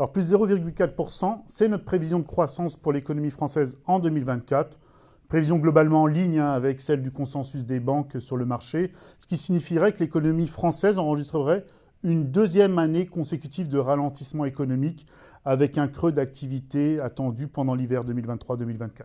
Alors plus 0,4%, c'est notre prévision de croissance pour l'économie française en 2024. Prévision globalement en ligne avec celle du consensus des banques sur le marché, ce qui signifierait que l'économie française enregistrerait une deuxième année consécutive de ralentissement économique avec un creux d'activité attendu pendant l'hiver 2023-2024.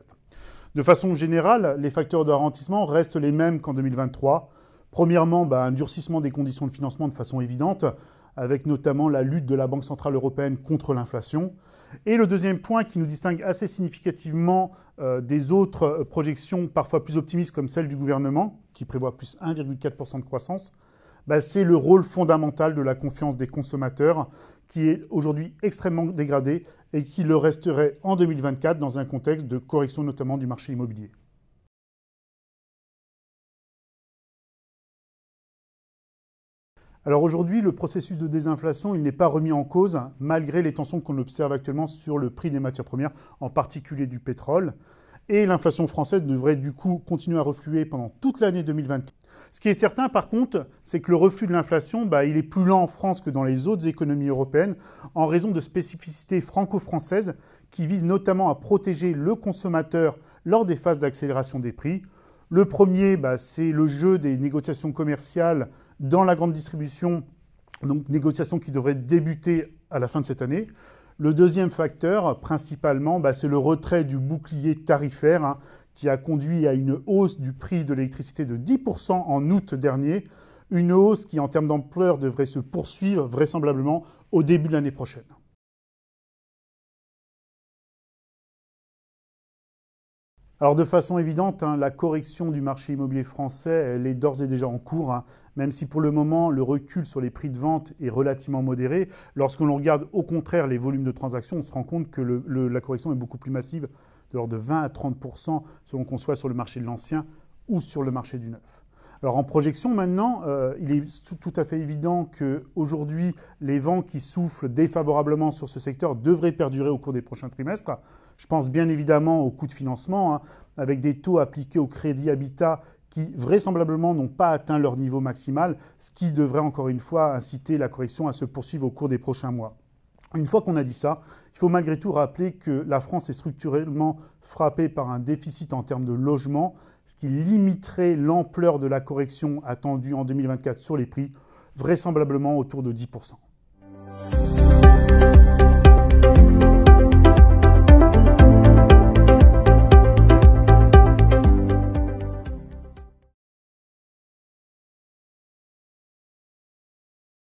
De façon générale, les facteurs de ralentissement restent les mêmes qu'en 2023. Premièrement, un durcissement des conditions de financement de façon évidente, avec notamment la lutte de la Banque centrale européenne contre l'inflation. Et le deuxième point qui nous distingue assez significativement des autres projections parfois plus optimistes comme celle du gouvernement, qui prévoit plus 1,4% de croissance, c'est le rôle fondamental de la confiance des consommateurs qui est aujourd'hui extrêmement dégradé et qui le resterait en 2024 dans un contexte de correction notamment du marché immobilier. Alors aujourd'hui, le processus de désinflation, il n'est pas remis en cause malgré les tensions qu'on observe actuellement sur le prix des matières premières, en particulier du pétrole. Et l'inflation française devrait du coup continuer à refluer pendant toute l'année 2024. Ce qui est certain par contre, c'est que le reflux de l'inflation, il est plus lent en France que dans les autres économies européennes en raison de spécificités franco-françaises qui visent notamment à protéger le consommateur lors des phases d'accélération des prix. Le premier, c'est le jeu des négociations commerciales dans la grande distribution, donc négociations qui devraient débuter à la fin de cette année. Le deuxième facteur, principalement, c'est le retrait du bouclier tarifaire qui a conduit à une hausse du prix de l'électricité de 10% en août dernier, une hausse qui, en termes d'ampleur, devrait se poursuivre vraisemblablement au début de l'année prochaine. Alors de façon évidente, la correction du marché immobilier français, elle est d'ores et déjà en cours, même si pour le moment le recul sur les prix de vente est relativement modéré. Lorsque l'on regarde au contraire les volumes de transactions, on se rend compte que la correction est beaucoup plus massive, de l'ordre de 20 à 30% selon qu'on soit sur le marché de l'ancien ou sur le marché du neuf. Alors en projection maintenant, il est tout à fait évident qu'aujourd'hui, les vents qui soufflent défavorablement sur ce secteur devraient perdurer au cours des prochains trimestres. Je pense bien évidemment aux coûts de financement, avec des taux appliqués au crédit habitat qui vraisemblablement n'ont pas atteint leur niveau maximal, ce qui devrait encore une fois inciter la correction à se poursuivre au cours des prochains mois. Une fois qu'on a dit ça, il faut malgré tout rappeler que la France est structurellement frappée par un déficit en termes de logement, ce qui limiterait l'ampleur de la correction attendue en 2024 sur les prix, vraisemblablement autour de 10%.